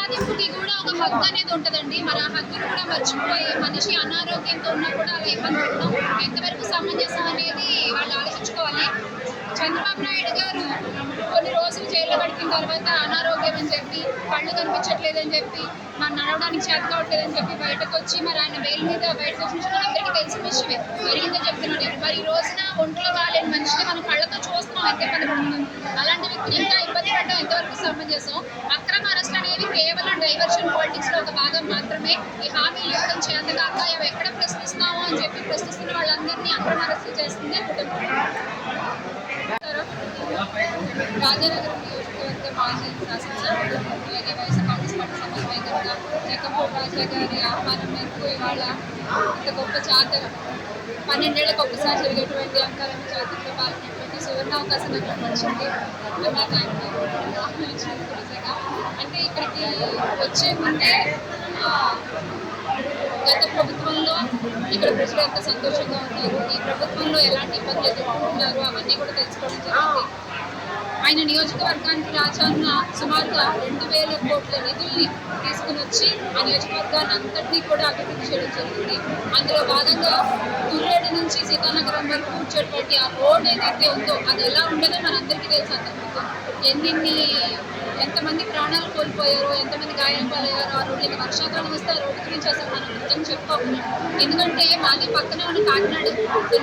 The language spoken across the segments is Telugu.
సాధింపుకి కూడా ఒక హక్కు అనేది ఉంటుందండి. మరి ఆ హక్కును కూడా మర్చిపోయి మనిషి అనారోగ్యంతో ఉన్నా కూడా అలా ఇబ్బంది పెట్టడం ఎంతవరకు సమంజసం అనేది వాళ్ళు ఆలోచించుకోవాలి. చంద్రబాబు నాయుడు గారు కొన్ని రోజులు జైల్లో గడిపిన తర్వాత అనారోగ్యం అని చెప్పి, కళ్ళు కనిపించట్లేదని చెప్పి, మరి నడవడానికి చేత కావట్లేదని చెప్పి బయటకు వచ్చి మరి ఆయన బెయిల్ మీద బయటకు వచ్చిన అందరికీ తెలిసిన విషయమే. జరిగిందో చెప్తున్నాను. మరి ఈ రోజున ఒంట్లో బాగాలేని మనిషిని మనం కళ్ళతో చూస్తున్నాం ఎంత ఇబ్బంది పడుతుంది. అలాంటి వ్యక్తిని ఇంకా ఇబ్బంది పడడం ఎంతవరకు సమంజసం. అక్రమ అరెస్ట్ అనేవి కేవలం డైవర్షన్ పాలిటిక్స్ లో ఒక భాగం మాత్రమే. ఈ హామీలు ఇవ్వడం చేతగాక అవి ఎక్కడ ప్రశ్నిస్తామో అని చెప్పి ప్రశ్నిస్తున్న వాళ్ళందరినీ అక్రమ అరెస్ట్ చేస్తుంది కుటుంబం. రాజానగరం నియోజకవర్గ మాజీ శాసనసభ్యులు అలాగే వైఎస్ఆర్ కాంగ్రెస్ పార్టీ సమన్వయకర్త జగన్మోహన్ రాజా గారి ఆహ్వానం మేరకు ఇవాళ ఇంత గొప్ప జాతర 12 ఏళ్లకు ఒకసారి జరిగేటువంటి అంకారం జాతరలో పాల్గొనేటువంటి సువర్ణ అవకాశం నాకు వచ్చింది. అంటే ఇక్కడికి వచ్చే ముందే గత ప్రభుత్వంలో ఇక్కడ ప్రజలు ఎంత సంతోషంగా ఉన్నారు, ఈ ప్రభుత్వంలో ఎలాంటి ఇబ్బందులు ఎదుర్కొంటున్నారు అవన్నీ కూడా తెలుసుకోవడం జరిగింది. ఆయన నియోజకవర్గానికి రాజాన్న సుమారుగా 2000 కోట్ల నిధుల్ని తీసుకుని వచ్చి ఆ నియోజకవర్గాన్ని అంతటినీ కూడా అభివృద్ధి చేయడం జరిగింది. అందులో భాగంగా తుర్రేడు నుంచి సీతానగరం వరకు వచ్చేటువంటి ఆ రోడ్ ఏదైతే ఉందో అది ఎలా ఉండదో మనందరికీ తెలుసు. అంతకుముందు ఎంతమంది ప్రాణాలు కోల్పోయారో, ఎంతమంది గాయం పాలయ్యారో ఆ రోడ్లకి వర్షాకాలం వస్తే ఆ రోడ్డు గురించి అసలు మనం నిజంగా చెప్పుకోకుండా. ఎందుకంటే మాది పక్కనే ఉన్న కాకినాడ,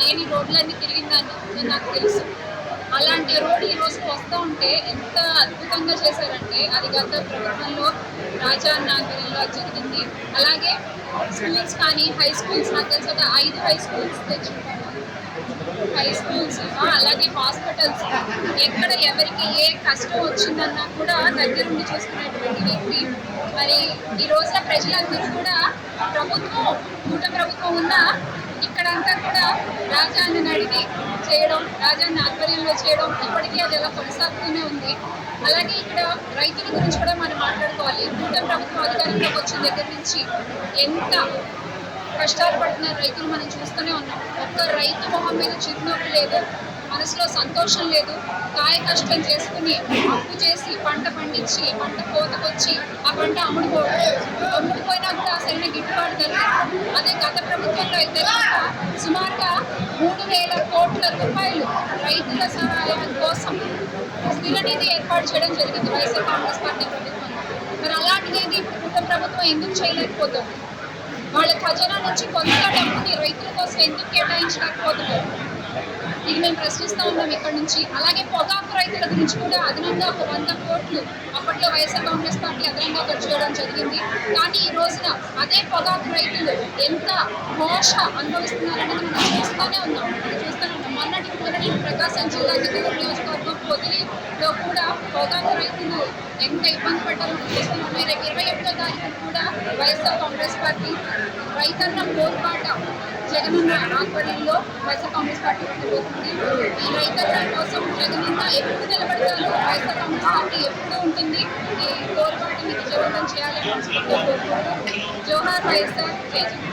నేను ఈ రోడ్లన్నీ తిరిగిందాన్ని నాకు తెలుసు. అలాంటి రోడ్డు ఈ రోజు వస్తూ ఉంటే ఎంత అద్భుతంగా చేశారంటే అది గత ప్రభుత్వంలో రాజాన్న ఆధ్వర్యంలో జరిగింది. అలాగే స్కూల్స్ కానీ హై స్కూల్స్ నాకు తెలిసి ఒక 5 హై స్కూల్స్ తెచ్చుకుంటారు. హై స్కూల్స్ అలాగే హాస్పిటల్స్ ఎక్కడ ఎవరికి ఏ కష్టం వచ్చిందన్నా కూడా దగ్గరుండి చూసుకునేటువంటి వ్యక్తి. మరి ఈ రోజున ప్రజలందరూ కూడా కూటమి ప్రభుత్వం ఉన్నా ఇక్కడంతా కూడా రాజాన్ని నడిపి చేయడం, రాజాన్ని ఆధ్వర్యంలో చేయడం ఇప్పటికీ అది ఎలా కొనసాగుతూనే ఉంది. అలాగే ఇక్కడ రైతుల గురించి కూడా మనం మాట్లాడుకోవాలి. కూటమి ప్రభుత్వం అధికారంలోకి వచ్చిన దగ్గర నుంచి ఎంత కష్టాలు పడుతున్న రైతులు మనం చూస్తూనే ఉన్నాం. ఒక్క రైతు మొహం మీద చిరునవ్వు లేదు, మనసులో సంతోషం లేదు. కాయ కష్టం చేసుకుని అప్పు చేసి పంట పండించి పంట కోతకొచ్చి ఆ పంట అమ్ముడుపోయినా కూడా సరైన గిట్టుబాటు జరగదు. అదే గత ప్రభుత్వంలో అయితే సుమారుగా 3000 కోట్ల రూపాయలు రైతుల సహాయం కోసం స్థిర నిధి ఏర్పాటు చేయడం జరిగింది వైఎస్ఆర్ కాంగ్రెస్ పార్టీ ప్రభుత్వం. మరి అలాంటిది ఇప్పుడు ప్రభుత్వం ఎందుకు చేయలేకపోతుంది? వాళ్ళ ఖజానా నుంచి కొంత డబ్బుని రైతుల కోసం ఎందుకు కేటాయించలేకపోతున్నారు? ఇది మేము ప్రశ్నిస్తూ ఉన్నాం ఇక్కడ నుంచి. అలాగే పొగాకు రైతుల గురించి కూడా అదనంగా ఒక 100 కోట్లు అప్పట్లో వైఎస్ఆర్ కాంగ్రెస్ పార్టీ అదనంగా ఖర్చు చేయడం జరిగింది. కానీ ఈ రోజున అదే పొగాకు రైతులు ఎంత మోస అనుభవిస్తున్నారనేది మనం చూస్తూనే ఉన్నాం. మొన్నటి ప్రకాశం జిల్లా గిద్దలూరు నియోజకవర్గం పొదిలిలో కూడా పొగాకు రైతులు ఎంత ఇబ్బంది పడ్డారో చూస్తున్నాం. రేపు 21వ తారీఖున కూడా వైఎస్ఆర్ కాంగ్రెస్ పార్టీ రైతన్న పోర్పాట జగనన్న ఆధ్వర్యంలో వైఎస్ఆర్ కాంగ్రెస్ పార్టీ ఉండబోతుంది. ఈ రైతన్న కోసం జగనన్న ఎప్పుడు నిలబడతారు, వైఎస్ఆర్ కాంగ్రెస్ పార్టీ ఎప్పుడు ఉంటుంది, ఈ పోర్పాటుని విజయవంతం చేయాలని జోహార్ వైఎస్ఆర్, జై జగన్.